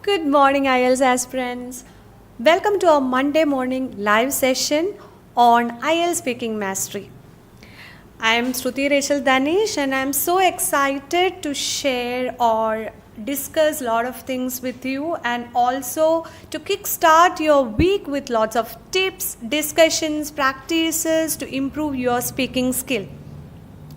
Good morning, IELTS aspirants. Welcome to our Monday morning live session on IELTS Speaking Mastery. I am Shruti Rachel Danish and I am so excited to share or discuss a lot of things with you and also to kickstart your week with lots of tips, discussions, practices to improve your speaking skill.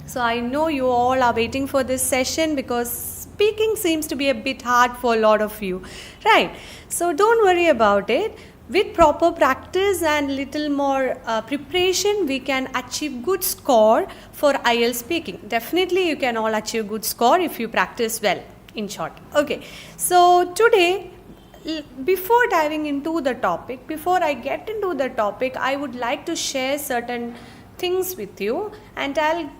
So I know you all are waiting for this session because speaking seems to be a bit hard for a lot of you, right? So don't worry about it. With proper practice and little more preparation, we can achieve good score for IELTS speaking. Definitely you can all achieve good score if you practice well, in short. Okay, so today, before diving into the topic, before I get into the topic, I would like to share certain things with you, and I'll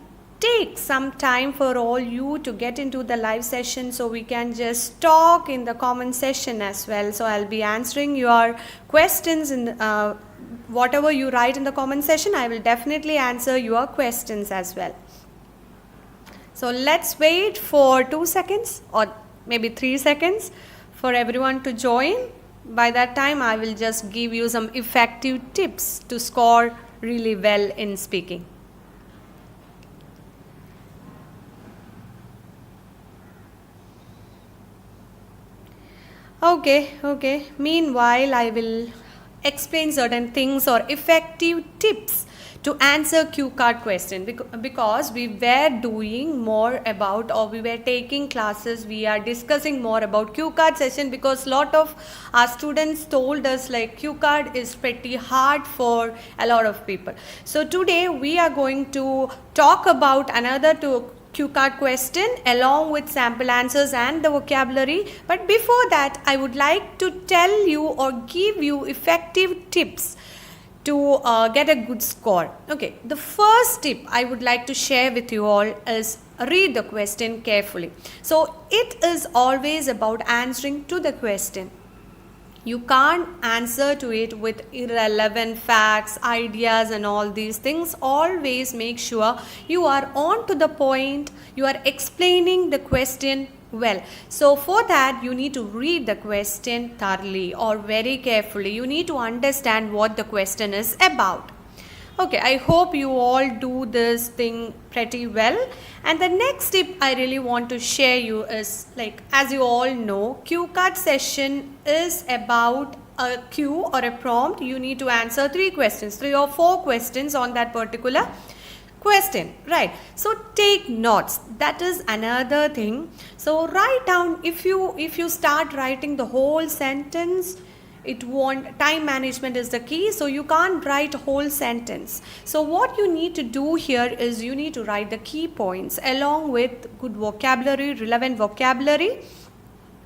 take some time for all you to get into the live session so we can just talk in the comment session as well. So I'll be answering your questions in whatever you write in the comment session. I will definitely answer your questions as well. So let's wait for 2 seconds or maybe 3 seconds for everyone to join. By that time I will just give you some effective tips to score really well in speaking. Okay. Meanwhile, I will explain certain things or effective tips to answer cue card question because we were doing more about, or we were taking classes, we are discussing more about cue card session because lot of our students told us like cue card is pretty hard for a lot of people. So today we are going to talk about another two cue card question along with sample answers and the vocabulary. But before that, I would like to tell you or give you effective tips to get a good score. Okay, the first tip I would like to share with you all is read the question carefully. So it is always about answering to the question. You can't answer to it with irrelevant facts, ideas and all these things. Always make sure you are on to the point, you are explaining the question well. So for that you need to read the question thoroughly or very carefully. You need to understand what the question is about. Okay, I hope you all do this thing pretty well. And the next tip I really want to share you is, like, as you all know, cue card session is about a cue or a prompt. You need to answer 3 or 4 questions on that particular question, right? So take notes. That is another thing. So write down, if you start writing the whole sentence, time management is the key, so you can't write a whole sentence. So what you need to do here is you need to write the key points along with good vocabulary, relevant vocabulary,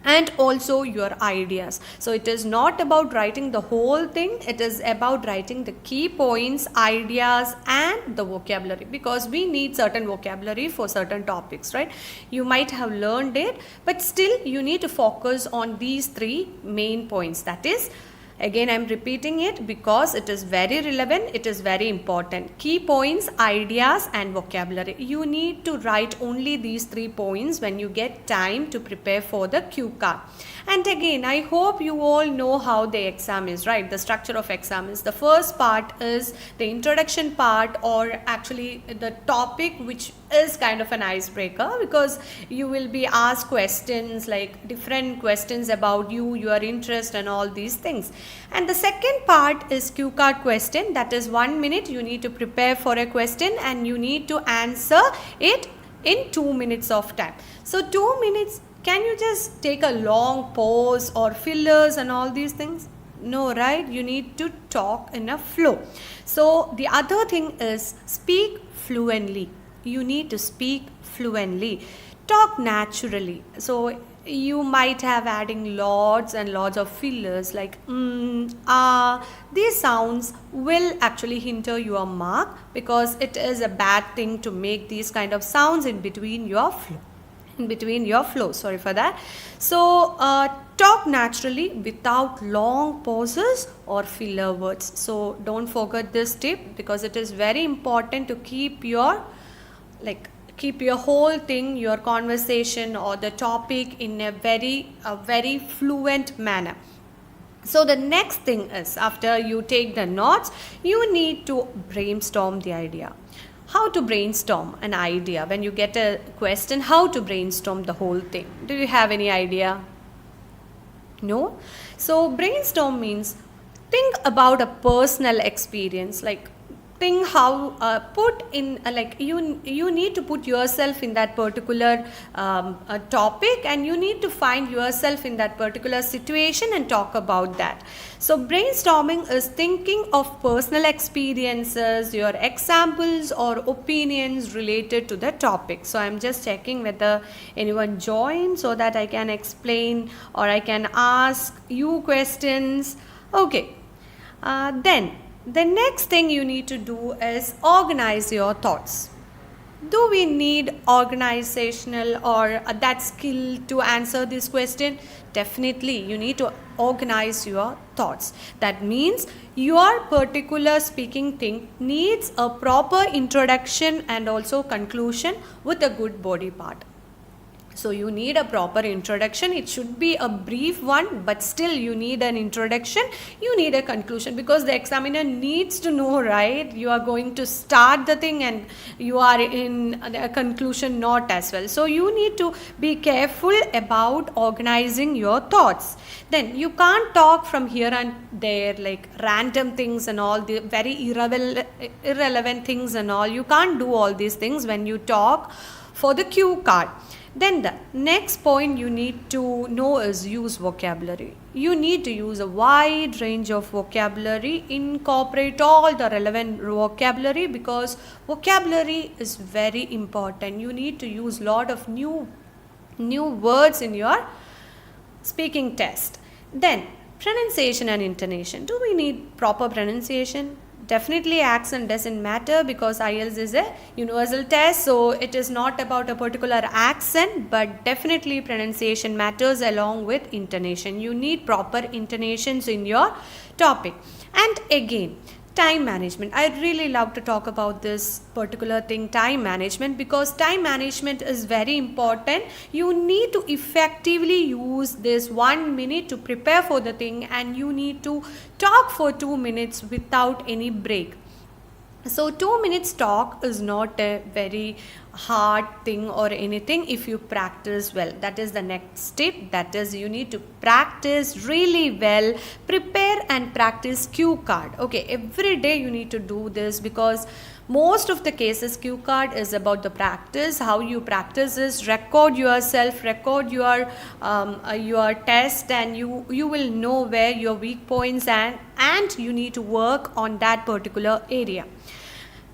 and also your ideas. So it is not about writing the whole thing, it is about writing the key points, ideas and the vocabulary, because we need certain vocabulary for certain topics, right? You might have learned it, but still you need to focus on these 3 main points. That is, again, I am repeating it because it is very relevant, it is very important. Key points, ideas and vocabulary. You need to write only these 3 points when you get time to prepare for the cue card. And again, I hope you all know how the exam is, right? The structure of exam is, the first part is the introduction part, or actually the topic, which is kind of an icebreaker because you will be asked questions, like different questions about you, your interest and all these things. And the second part is cue card question. That is 1 minute. You need to prepare for a question and you need to answer it in 2 minutes of time. So 2 minutes, can you just take a long pause or fillers and all these things? No, right? You need to talk in a flow. So the other thing is speak fluently. You need to speak fluently. Talk naturally. So you might have adding lots and lots of fillers like these sounds will actually hinder your mark because it is a bad thing to make these kind of sounds in between your flow. Sorry for that. So talk naturally without long pauses or filler words. So don't forget this tip because it is very important to keep your keep your whole thing, your conversation or the topic in a very fluent manner. So the next thing is, after you take the notes, you need to brainstorm the idea. How to brainstorm an idea when you get a question? How to brainstorm the whole thing? Do you have any idea? No? So brainstorm means think about a personal experience, like think how put in like you need to put yourself in that particular topic, and you need to find yourself in that particular situation and talk about that. So brainstorming is thinking of personal experiences, your examples or opinions related to the topic. So I'm just checking whether anyone joined so that I can explain or I can ask you questions. Okay. Then the next thing you need to do is organize your thoughts. Do we need organizational or that skill to answer this question? Definitely, you need to organize your thoughts. That means your particular speaking thing needs a proper introduction and also conclusion with a good body part. So you need a proper introduction. It should be a brief one, but still you need an introduction. You need a conclusion, because the examiner needs to know, right? You are going to start the thing and you are in a conclusion note as well. So you need to be careful about organizing your thoughts. Then you can't talk from here and there like random things and all the very irrelevant things and all. You can't do all these things when you talk for the cue card. Then the next point you need to know is use vocabulary. You need to use a wide range of vocabulary, incorporate all the relevant vocabulary, because vocabulary is very important. You need to use lot of new words in your speaking test. Then pronunciation and intonation. Do we need proper pronunciation? Definitely accent doesn't matter, because Ielts is a universal test, so it is not about a particular accent, but definitely pronunciation matters along with intonation. You need proper intonations in your topic. And again, time management. I really love to talk about this particular thing, time management, because time management is very important. You need to effectively use this 1 minute to prepare for the thing, and you need to talk for 2 minutes without any break. So 2 minutes talk is not a very hard thing or anything if you practice well. That is the next step. That is, you need to practice really well, prepare and practice cue card. Okay, every day you need to do this, because most of the cases cue card is about the practice. How you practice is record yourself, record your test, and you will know where your weak points and you need to work on that particular area.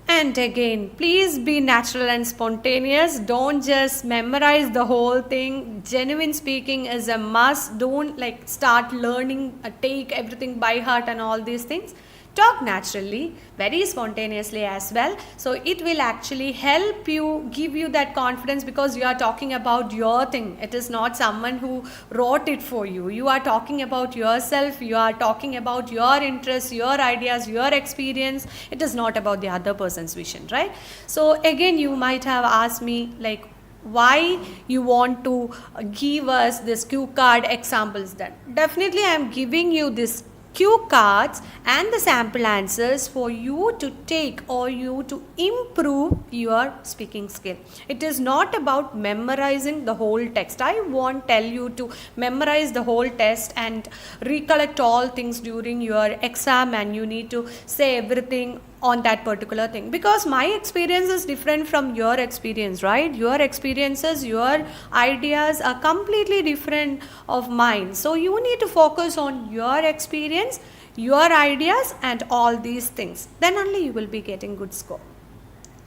And again, please be natural and spontaneous. Don't just memorize the whole thing. Genuine speaking is a must. Don't like start learning, take everything by heart and all these things. Talk naturally, very spontaneously as well. So it will actually help you, give you that confidence, because you are talking about your thing. It is not someone who wrote it for you. You are talking about yourself. You are talking about your interests, your ideas, your experience. It is not about the other person's vision, right? So again, you might have asked me like, why you want to give us this cue card examples. That definitely I am giving you this cue cards and the sample answers for you to take or you to improve your speaking skill. It is not about memorizing the whole text. I won't tell you to memorize the whole test and recollect all things during your exam and you need to say everything on that particular thing, because my experience is different from your experience, right? Your experiences, your ideas are completely different of mine. So you need to focus on your experience, your ideas and all these things. Then only you will be getting good score.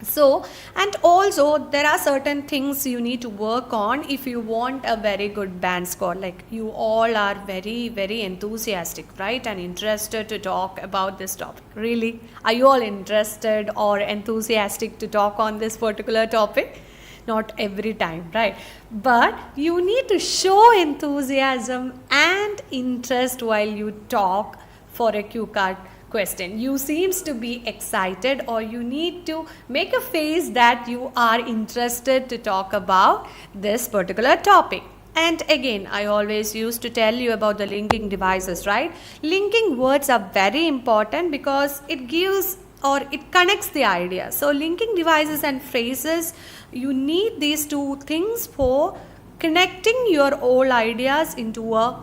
So, and also there are certain things you need to work on if you want a very good band score. Like you all are very, very enthusiastic, right? And interested to talk about this topic. Really? Are you all interested or enthusiastic to talk on this particular topic? Not every time, right? But you need to show enthusiasm and interest while you talk for a cue card question. You seems to be excited, or you need to make a face that you are interested to talk about this particular topic. And again, I always used to tell you about the linking devices, right? Linking words are very important because it gives or it connects the idea. So linking devices and phrases, you need these two things for connecting your whole ideas into a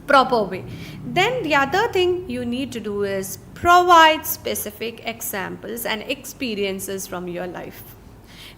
proper way. Then the other thing you need to do is provide specific examples and experiences from your life.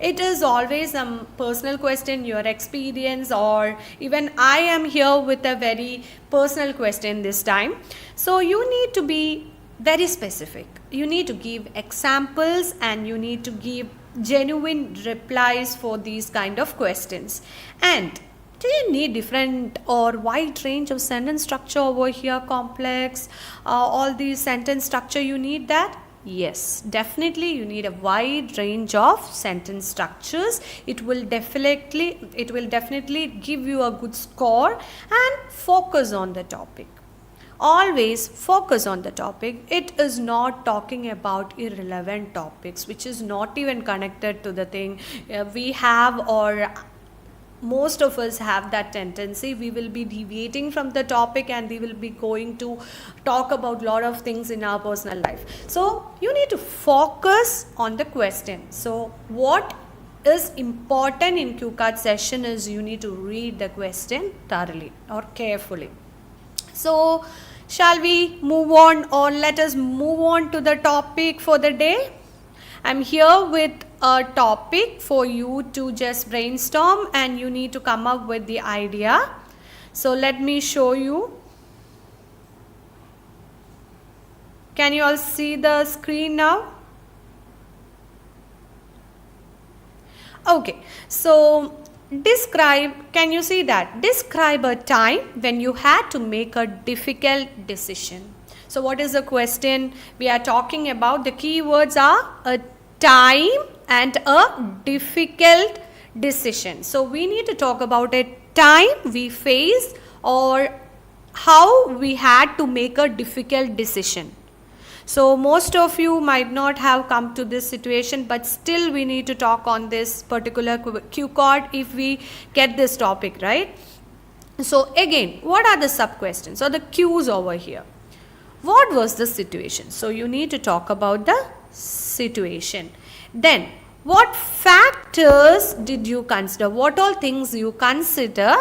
It is always a personal question, your experience, or even I am here with a very personal question this time. So you need to be very specific. You need to give examples and you need to give genuine replies for these kind of questions. And do you need different or wide range of sentence structure over here, complex, all these sentence structure, you need that? Yes, definitely you need a wide range of sentence structures. It will definitely give you a good score. And focus on the topic. Always focus on the topic. It is not talking about irrelevant topics which is not even connected to the thing we have, or most of us have that tendency. We will be deviating from the topic and we will be going to talk about a lot of things in our personal life. So you need to focus on the question. So what is important in cue card session is you need to read the question thoroughly or carefully. So shall we move on, or let us move on to the topic for the day? I'm here with a topic for you to just brainstorm and you need to come up with the idea. So let me show you. Can you all see the screen now? Okay, so can you see that? Describe a time when you had to make a difficult decision. So what is the question we are talking about? The keywords are a time and a difficult decision. So we need to talk about a time we faced or how we had to make a difficult decision. So most of you might not have come to this situation, but still we need to talk on this particular cue card if we get this topic, right? So again, what are the sub questions or the cues over here? What was the situation? So you need to talk about the situation. Then what factors did you consider? What all things you consider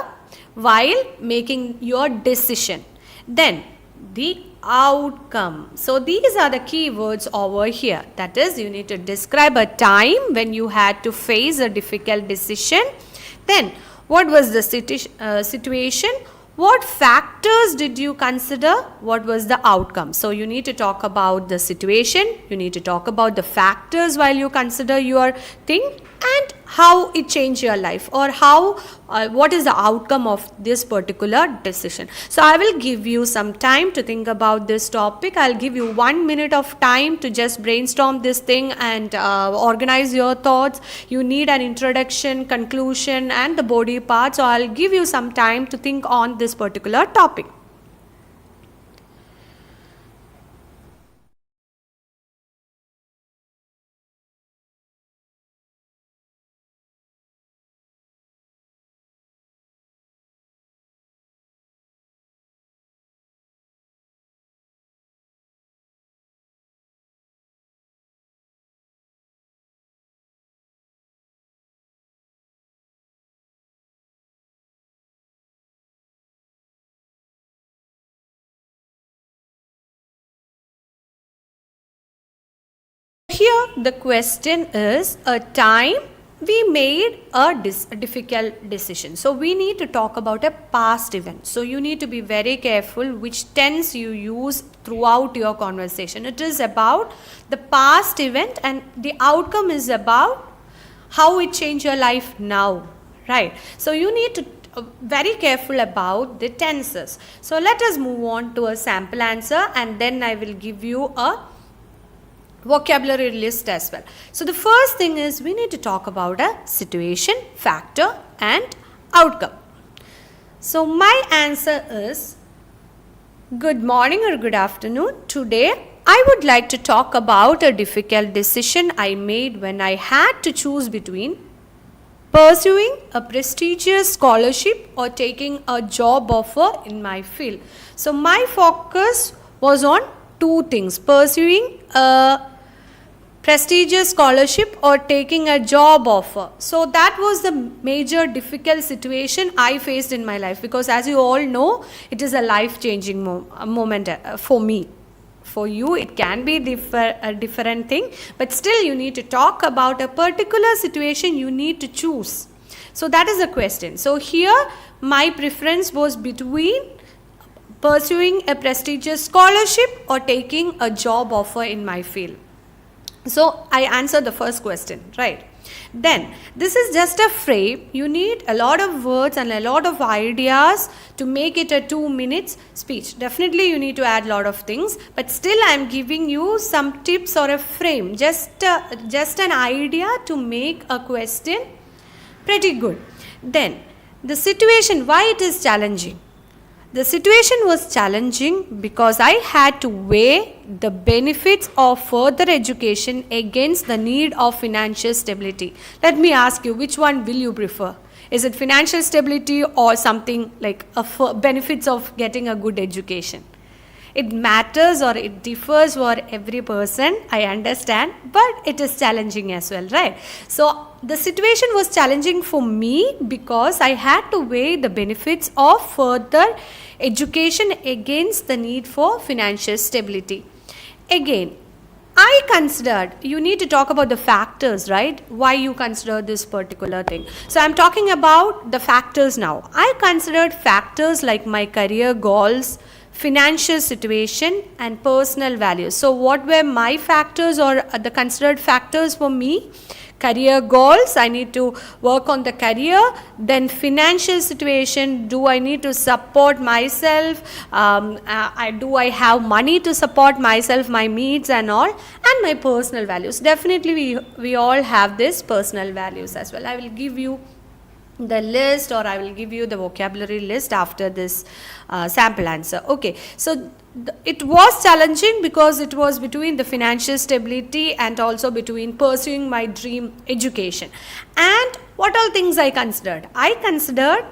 while making your decision? Then the outcome. So these are the keywords over here. That is, you need to describe a time when you had to face a difficult decision. Then what was the situation? What factors did you consider? What was the outcome? So you need to talk about the situation, you need to talk about the factors while you consider your thing, and how it changed your life, or how what is the outcome of this particular decision. So I will give you some time to think about this topic. I'll give you 1 minute of time to just brainstorm this thing and organize your thoughts. You need an introduction, conclusion and the body part. So I'll give you some time to think on this particular topic. Here the question is a time we made a difficult decision. So we need to talk about a past event. So you need to be very careful which tense you use throughout your conversation. It is about the past event and the outcome is about how it changed your life now, right? So you need to very careful about the tenses. So let us move on to a sample answer and then I will give you a vocabulary list as well. So the first thing is we need to talk about a situation, factor and outcome. So my answer is good morning or good afternoon. Today I would like to talk about a difficult decision I made when I had to choose between pursuing a prestigious scholarship or taking a job offer in my field. So my focus was on two things: pursuing a prestigious scholarship or taking a job offer. So that was the major difficult situation I faced in my life, because as you all know, it is a life changing moment for me. For you it can be a different thing, but still you need to talk about a particular situation you need to choose. So that is the question. So here my preference was between pursuing a prestigious scholarship or taking a job offer in my field. So I answered the first question, right? Then this is just a frame. You need a lot of words and a lot of ideas to make it a 2 minutes speech. Definitely you need to add a lot of things, but still I am giving you some tips or a frame, just an idea to make a question pretty good. Then the situation, why it is challenging. The situation was challenging because I had to weigh the benefits of further education against the need of financial stability. Let me ask you, which one will you prefer? Is it financial stability or something like benefits of getting a good education? It matters or it differs for every person, I understand, but it is challenging as well, right? So the situation was challenging for me because I had to weigh the benefits of further education against the need for financial stability. Again, I considered, you need to talk about the factors, right? Why you consider this particular thing. So I'm talking about the factors now. I considered factors like my career goals, financial situation and personal values. So what were my factors or the considered factors for me? Career goals, I need to work on the career. Then financial situation, do I need to support myself? Do I have money to support myself, my needs and all? And my personal values. Definitely we all have this personal values as well. I will give you the list, or I will give you the vocabulary list after this sample answer. Okay, so it was challenging because it was between the financial stability and also between pursuing my dream education. And what all things I considered? I considered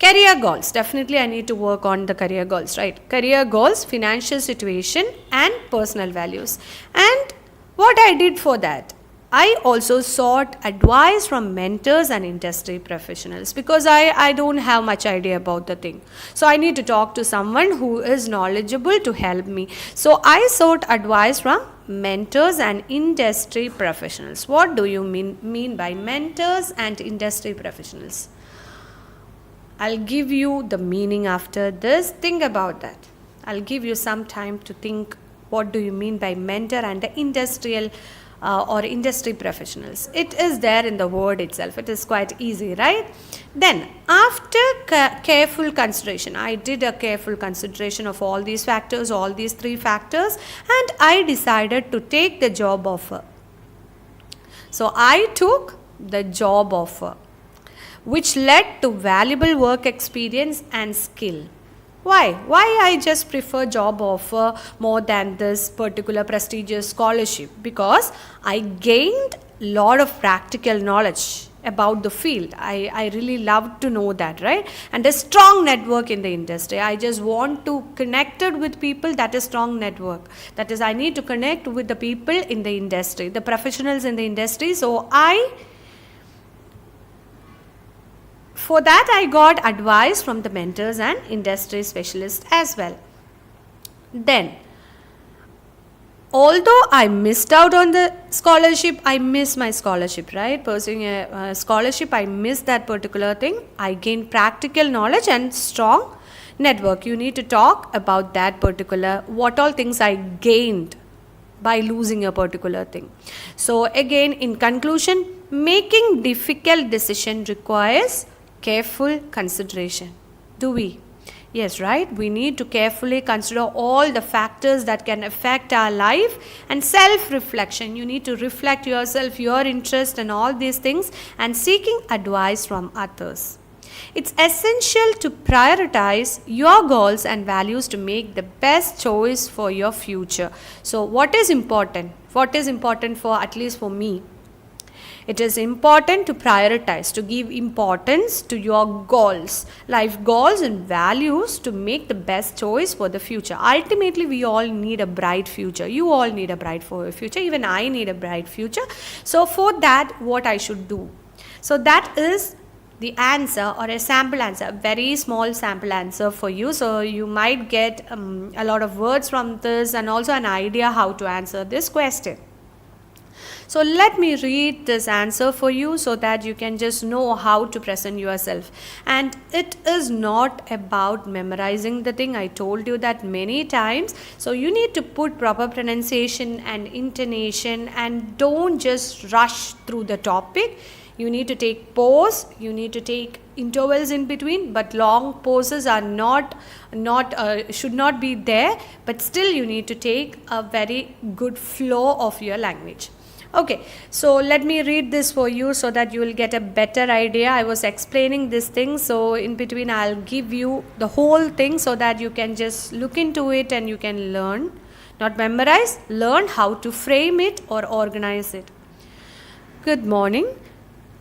career goals. Definitely I need to work on the career goals, right? Career goals, financial situation and personal values. And what I did for that? I also sought advice from mentors and industry professionals because I don't have much idea about the thing. So I need to talk to someone who is knowledgeable to help me. So I sought advice from mentors and industry professionals. What do you mean by mentors and industry professionals? I'll give you the meaning after this. Think about that. I'll give you some time to think what do you mean by mentor and the industrial or industry professionals. It is there in the word itself. It is quite easy, right? Then after careful consideration, I did a careful consideration of all these factors, all these three factors, and I decided to take the job offer. So I took the job offer, which led to valuable work experience and skill. Why I just prefer job offer more than this particular prestigious scholarship? Because I gained a lot of practical knowledge about the field. I really love to know that, right? And a strong network in the industry. I just want to connect with people. That is strong network. That is, I need to connect with the people in the industry, the professionals in the industry. So for that, I got advice from the mentors and industry specialists as well. Then, although I missed out on the scholarship, I missed my scholarship, right? Pursuing a scholarship, I missed that particular thing. I gained practical knowledge and strong network. You need to talk about that particular, what all things I gained by losing a particular thing. So again, in conclusion, making difficult decision requires careful consideration. Do we? Yes, right? We need to carefully consider all the factors that can affect our life, and self-reflection. You need to reflect yourself, your interest and all these things, and seeking advice from others. It's essential to prioritize your goals and values to make the best choice for your future. So what is important? What is important for, at least for me? It is important to prioritize, to give importance to your goals, life goals and values to make the best choice for the future. Ultimately, we all need a bright future. You all need a bright future. Even I need a bright future. So for that, what I should do? So that is the answer, or a sample answer, a very small sample answer for you. So you might get a lot of words from this and also an idea how to answer this question. So let me read this answer for you so that you can just know how to present yourself. And it is not about memorizing the thing. I told you that many times. So you need to put proper pronunciation and intonation, and don't just rush through the topic. You need to take pause, you need to take intervals in between, but long pauses are should not be there, but still you need to take a very good flow of your language. Okay, so let me read this for you so that you will get a better idea. I was explaining this thing, so in between I'll give you the whole thing so that you can just look into it and you can learn, not memorize, learn how to frame it or organize it. Good morning.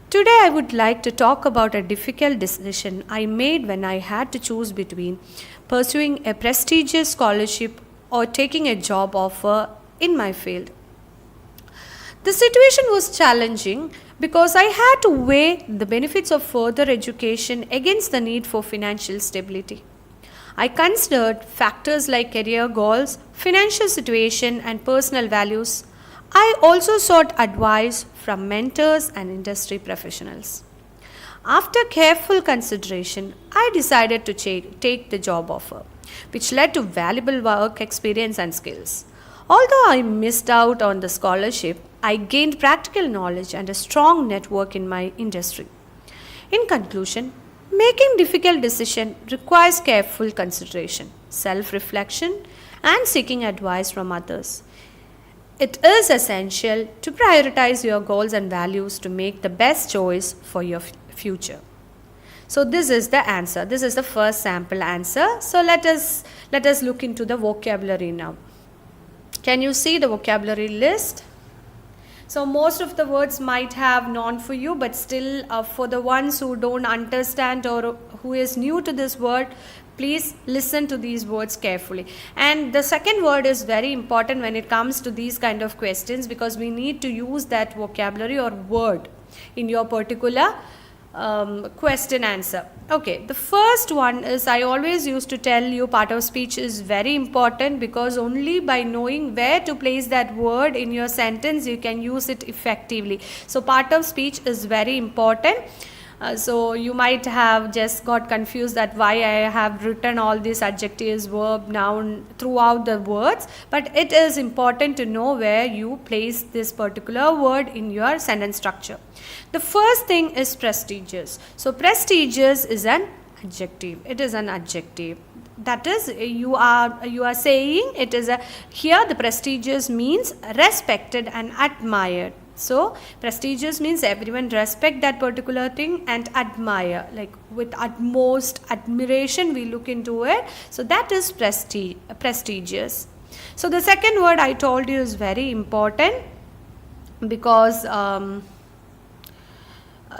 Today I would like to talk about a difficult decision I made when I had to choose between pursuing a prestigious scholarship or taking a job offer in my field. The situation was challenging because I had to weigh the benefits of further education against the need for financial stability. I considered factors like career goals, financial situation, and personal values. I also sought advice from mentors and industry professionals. After careful consideration, I decided to take the job offer, which led to valuable work experience and skills. Although I missed out on the scholarship, I gained practical knowledge and a strong network in my industry. In conclusion, making difficult decisions requires careful consideration, self-reflection, and seeking advice from others. It is essential to prioritize your goals and values to make the best choice for your future. So this is the answer. This is the first sample answer. So let us look into the vocabulary now. Can you see the vocabulary list? So most of the words might have known for you, but still for the ones who don't understand or who is new to this word, please listen to these words carefully. And the second word is very important when it comes to these kind of questions, because we need to use that vocabulary or word in your particular question answer. Okay, the first one is, I always used to tell you, part of speech is very important, because only by knowing where to place that word in your sentence you can use it effectively. So part of speech is very important. So you might have just got confused that why I have written all these adjectives, verb, noun throughout the words, but it is important to know where you place this particular word in your sentence structure. The first thing is prestigious. So prestigious is an adjective. It is an adjective. That is, you are saying it is here the prestigious means respected and admired. So prestigious means everyone respect that particular thing and admire, like with utmost admiration we look into it. So that is prestigious. So the second word I told you is very important, because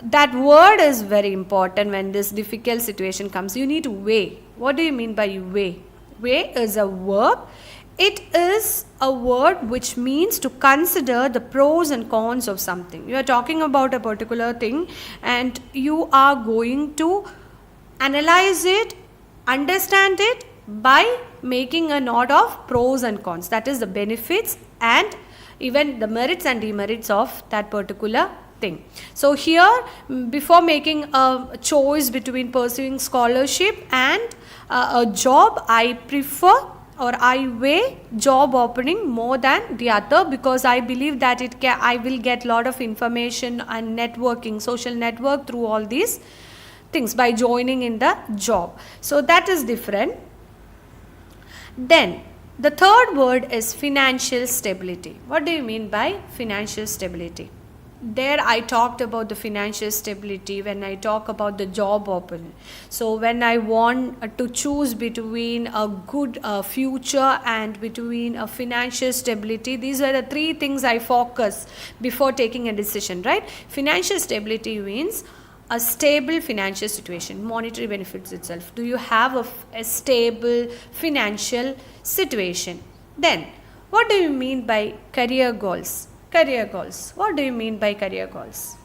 that word is very important when this difficult situation comes. You need to weigh. What do you mean by weigh? Weigh is a verb. It is a word which means to consider the pros and cons of something. You are talking about a particular thing and you are going to analyze it, understand it by making a note of pros and cons. That is the benefits and even the merits and demerits of that particular thing. So here, before making a choice between pursuing scholarship and a job, I prefer or I weigh job opening more than the other, because I believe that I will get lot of information and networking, social network through all these things by joining in the job. So that is different. Then the third word is financial stability. What do you mean by financial stability? there I talked about the financial stability when I talk about the job opening. So when I want to choose between a good future and between a financial stability, these are the three things I focus before taking a decision, right? Financial stability means a stable financial situation. Monetary benefits itself. Do you have a stable financial situation? Then what do you mean by career goals? Career goals. What do you mean by career goals?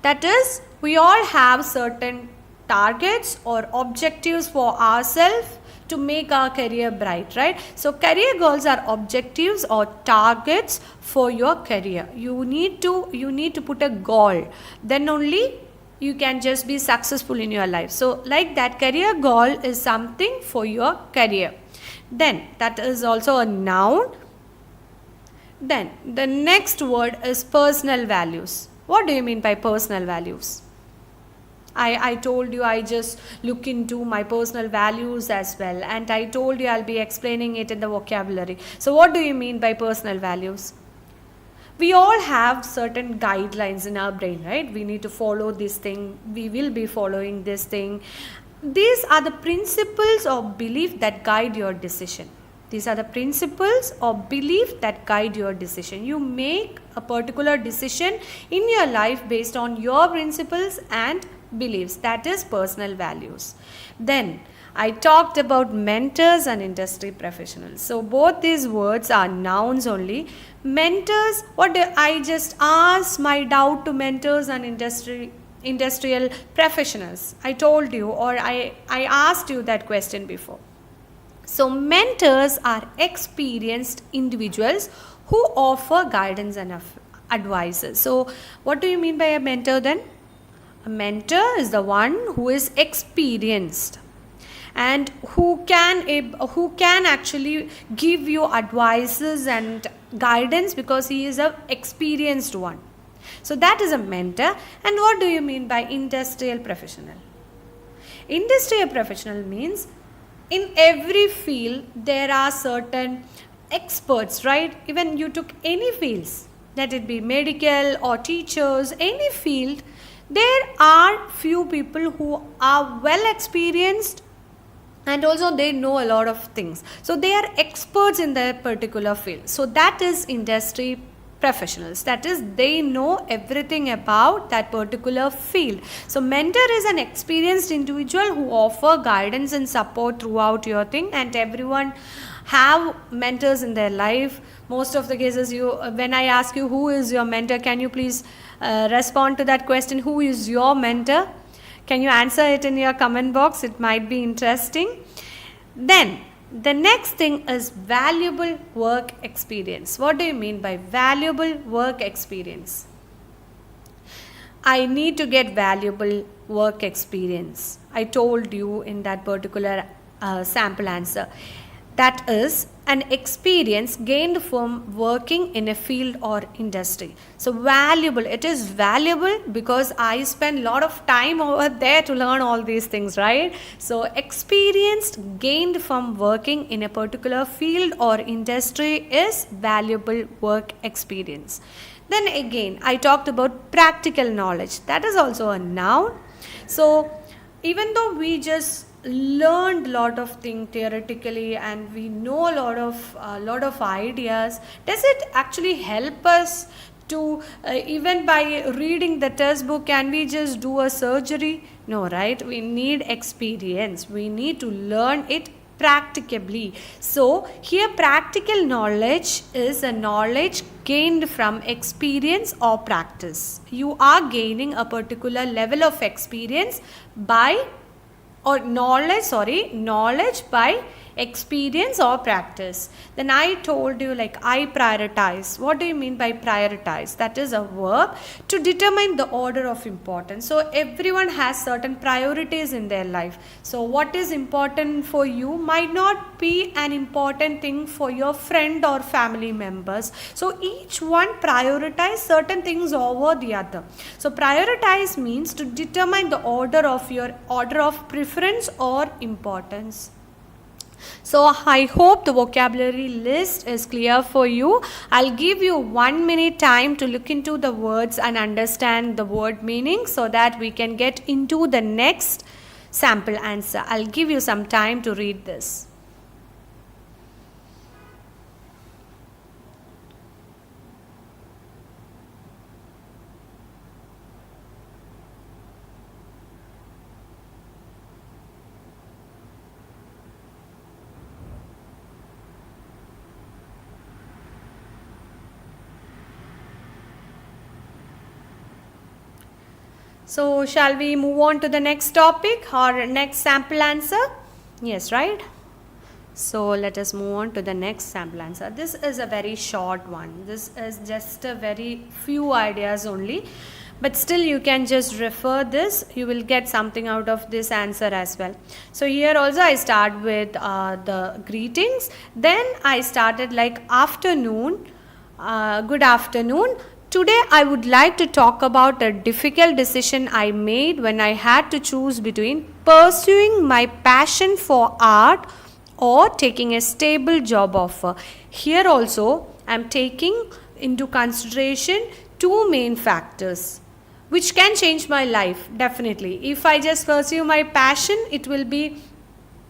That is, we all have certain targets or objectives for ourselves to make our career bright, right? So career goals are objectives or targets for your career. You need to put a goal. Then only you can just be successful in your life. So like that, career goal is something for your career. Then that is also a noun. Then the next word is personal values. What do you mean by personal values? I told you I just look into my personal values as well, and I told you I'll be explaining it in the vocabulary. So what do you mean by personal values? We all have certain guidelines in our brain, right? We need to follow this thing. We will be following this thing. These are the principles or belief that guide your decision. These are the principles or belief that guide your decision. You make a particular decision in your life based on your principles and beliefs. That is personal values. Then I talked about mentors and industry professionals. So both these words are nouns only. Mentors, I just asked my doubt to mentors and industrial professionals. I told you, or I asked you that question before. So mentors are experienced individuals who offer guidance and advices. So what do you mean by a mentor then? A mentor is the one who is experienced and who can actually give you advices and guidance because he is an experienced one. So that is a mentor. And what do you mean by industrial professional? Industrial professional means in every field there are certain experts, right? Even you took any fields, let it be medical or teachers, any field, there are few people who are well experienced and also they know a lot of things. So they are experts in their particular field. So that is industry professionals. That is, they know everything about that particular field. So mentor is an experienced individual who offer guidance and support throughout your thing, and everyone have mentors in their life. Most of the cases, when I ask you who is your mentor, can you please respond to that question? Who is your mentor? Can you answer it in your comment box? It might be interesting. Then the next thing is valuable work experience. What do you mean by valuable work experience? I need to get valuable work experience. I told you in that particular sample answer. That is an experience gained from working in a field or industry. So valuable, it is valuable because I spend a lot of time over there to learn all these things, right? So experience gained from working in a particular field or industry is valuable work experience. Then again, I talked about practical knowledge. That is also a noun. So even though we just learned a lot of things theoretically and we know a lot of ideas, does it actually help us to even by reading the test book, can we just do a surgery? No, right? We need experience. We need to learn it practically. So here practical knowledge is a knowledge gained from experience or practice. You are gaining a particular level of experience by knowledge by experience or practice. Then I told you, like, I prioritize. What do you mean by prioritize? That is a verb to determine the order of importance. So everyone has certain priorities in their life. So what is important for you might not be an important thing for your friend or family members. So each one prioritize certain things over the other. So prioritize means to determine the order of your order of preference or importance. So I hope the vocabulary list is clear for you. I'll give you 1 minute time to look into the words and understand the word meaning so that we can get into the next sample answer. I'll give you some time to read this. So shall we move on to the next topic or next sample answer? Yes, right? So let us move on to the next sample answer. This is a very short one. This is just a very few ideas only. But still you can just refer this. You will get something out of this answer as well. So here also I start with the greetings. Then I started like afternoon. Good afternoon. Today I would like to talk about a difficult decision I made when I had to choose between pursuing my passion for art or taking a stable job offer. Here also I am taking into consideration two main factors which can change my life definitely. If I just pursue my passion,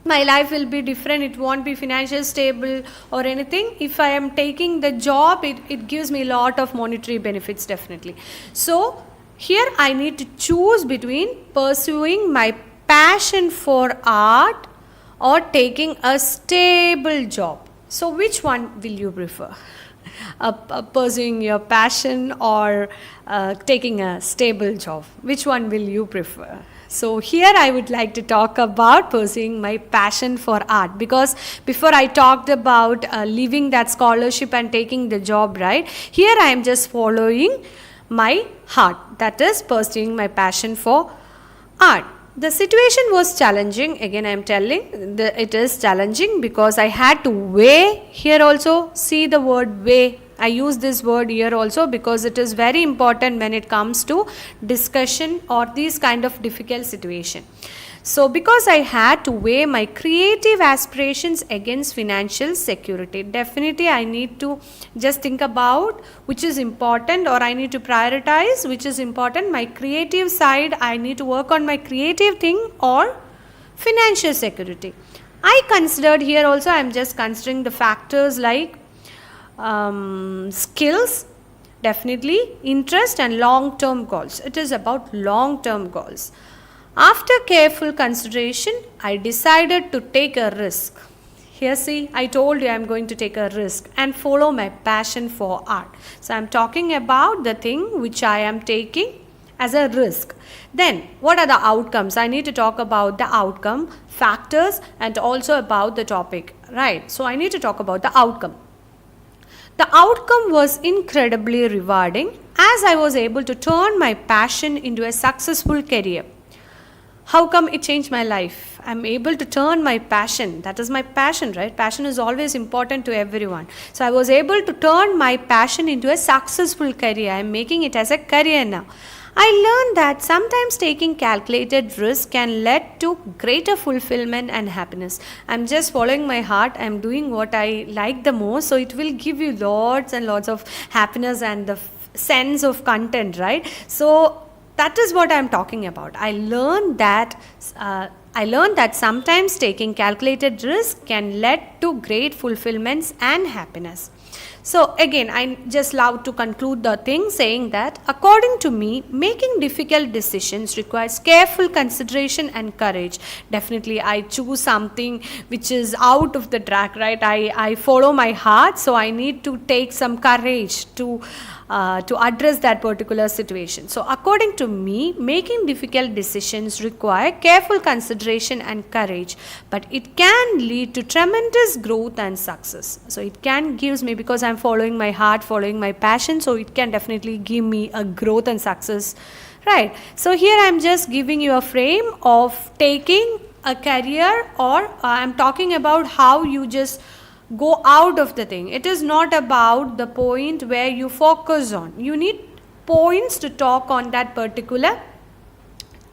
my life will be different. It won't be financially stable or anything. If I am taking the job, it gives me a lot of monetary benefits definitely. So here I need to choose between pursuing my passion for art or taking a stable job. So which one will you prefer? Pursuing your passion or taking a stable job? Which one will you prefer? So here I would like to talk about pursuing my passion for art, because before I talked about leaving that scholarship and taking the job, right? Here I am just following my heart, that is pursuing my passion for art. The situation was challenging. Again I am telling it is challenging because I had to weigh. Here also see the word weigh. I use this word here also because it is very important when it comes to discussion or these kind of difficult situation. So because I had to weigh my creative aspirations against financial security, definitely I need to just think about which is important, or I need to prioritize which is important. My creative side, I need to work on my creative thing, or financial security. I considered here also, I am just considering the factors like skills, definitely interest and long-term goals. It is about long-term goals. After careful consideration, I decided to take a risk. Here see, I told you I am going to take a risk and follow my passion for art. So I am talking about the thing which I am taking as a risk. Then what are the outcomes? I need to talk about the outcome, factors, and also about the topic, right? So I need to talk about the outcome. The outcome was incredibly rewarding as I was able to turn my passion into a successful career. How come it changed my life? I'm able to turn my passion. That is my passion, right? Passion is always important to everyone. So I was able to turn my passion into a successful career. I'm making it as a career now. I learned that sometimes taking calculated risk can lead to greater fulfillment and happiness. I'm just following my heart. I'm doing what I like the most. So it will give you lots and lots of happiness and the sense of content, right? So that is what I'm talking about. I learned that sometimes taking calculated risk can lead to great fulfillments and happiness. So again, I just love to conclude the thing saying that according to me, making difficult decisions requires careful consideration and courage. Definitely I choose something which is out of the track, right? I follow my heart, so I need to take some courage to address that particular situation. So according to me, making difficult decisions require careful consideration and courage, but it can lead to tremendous growth and success. So it can gives me, because I'm following my heart, following my passion, so it can definitely give me a growth and success, right? So here I'm just giving you a frame of taking a career, or I'm talking about how you just go out of the thing. It is not about the point where you focus on. You need points to talk on that particular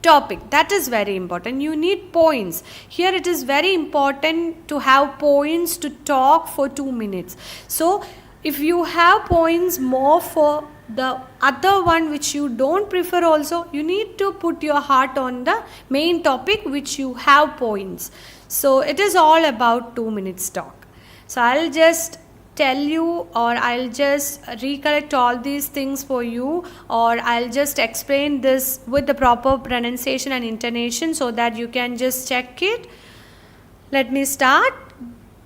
topic. That is very important. You need points. Here it is very important to have points to talk for 2 minutes. So if you have points more for the other one which you don't prefer also, you need to put your heart on the main topic which you have points. So it is all about 2 minutes talk. So I'll just tell you, or I'll just recollect all these things for you, or I'll just explain this with the proper pronunciation and intonation so that you can just check it. Let me start.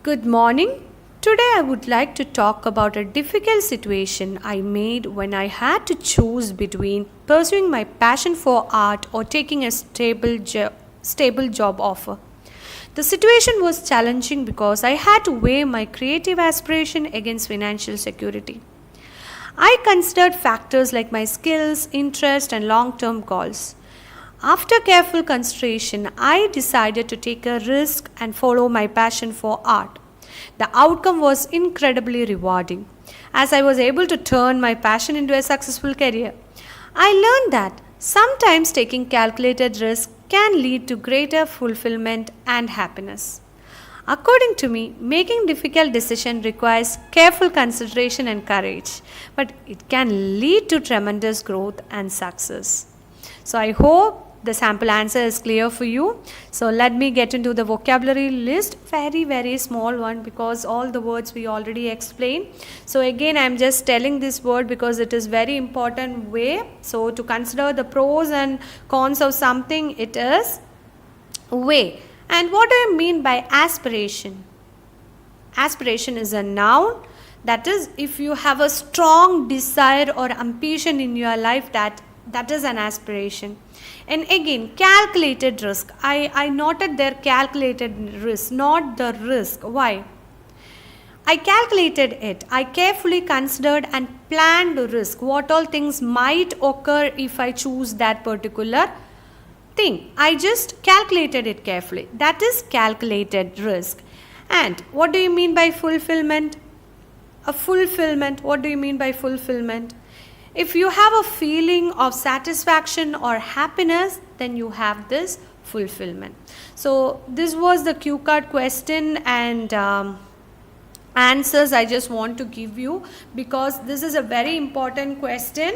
Good morning. Today I would like to talk about a difficult situation I made when I had to choose between pursuing my passion for art or taking a stable job offer. The situation was challenging because I had to weigh my creative aspiration against financial security. I considered factors like my skills, interest, and long-term goals. After careful consideration, I decided to take a risk and follow my passion for art. The outcome was incredibly rewarding, as I was able to turn my passion into a successful career. I learned that sometimes taking calculated risks can lead to greater fulfillment and happiness. According to me, making difficult decisions requires careful consideration and courage, but it can lead to tremendous growth and success. So I hope the sample answer is clear for you. So let me get into the vocabulary list. Very small one, because all the words we already explained. So again, I am just telling this word because it is very important way. So to consider the pros and cons of something, it is way. And what do I mean by aspiration? Aspiration is a noun. That is, if you have a strong desire or ambition in your life, that is an aspiration. And again, calculated risk. I noted there calculated risk, not the risk. Why? I calculated it. I carefully considered and planned the risk. What all things might occur if I choose that particular thing. I just calculated it carefully. That is calculated risk. And what do you mean by fulfillment? What do you mean by fulfillment? If you have a feeling of satisfaction or happiness, then you have this fulfillment. So this was the cue card question and answers I just want to give you, because this is a very important question.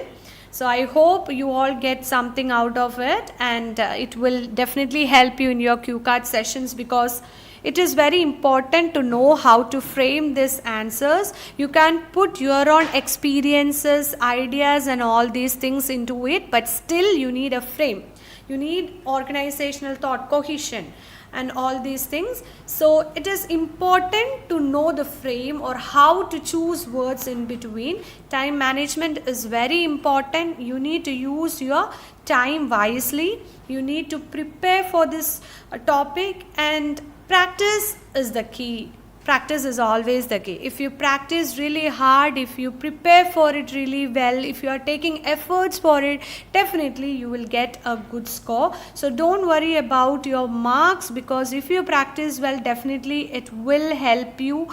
So I hope you all get something out of it, and it will definitely help you in your cue card sessions, because it is very important to know how to frame these answers. You can put your own experiences, ideas and all these things into it, but still you need a frame. You need organizational thought, cohesion and all these things. So it is important to know the frame or how to choose words in between. Time management is very important. You need to use your time wisely. You need to prepare for this topic, and practice is the key. Practice is always the key. If you practice really hard, if you prepare for it really well, if you are taking efforts for it, definitely you will get a good score. So don't worry about your marks, because if you practice well, definitely it will help you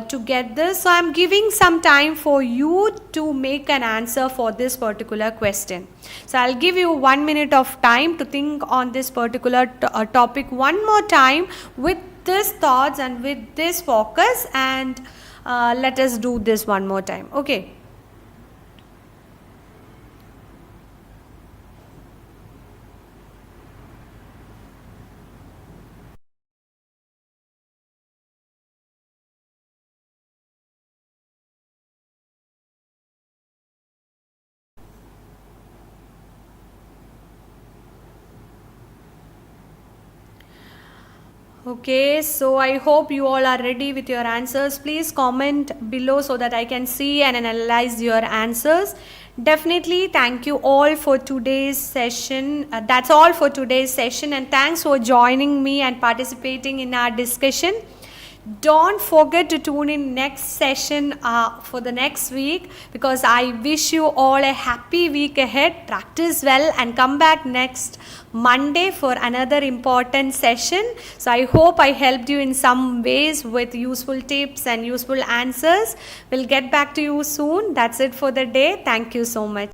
to get this. So I am giving some time for you to make an answer for this particular question. So I'll give you 1 minute of time to think on this particular topic one more time with this thoughts and with this focus, and let us do this one more time. Okay. Okay, so I hope you all are ready with your answers. Please comment below so that I can see and analyze your answers. Definitely, thank you all for today's session. That's all for today's session, and thanks for joining me and participating in our discussion. Don't forget to tune in next session for the next week, because I wish you all a happy week ahead. Practice well and come back next Monday for another important session. So I hope I helped you in some ways with useful tips and useful answers. We'll get back to you soon. That's it for the day. Thank you so much.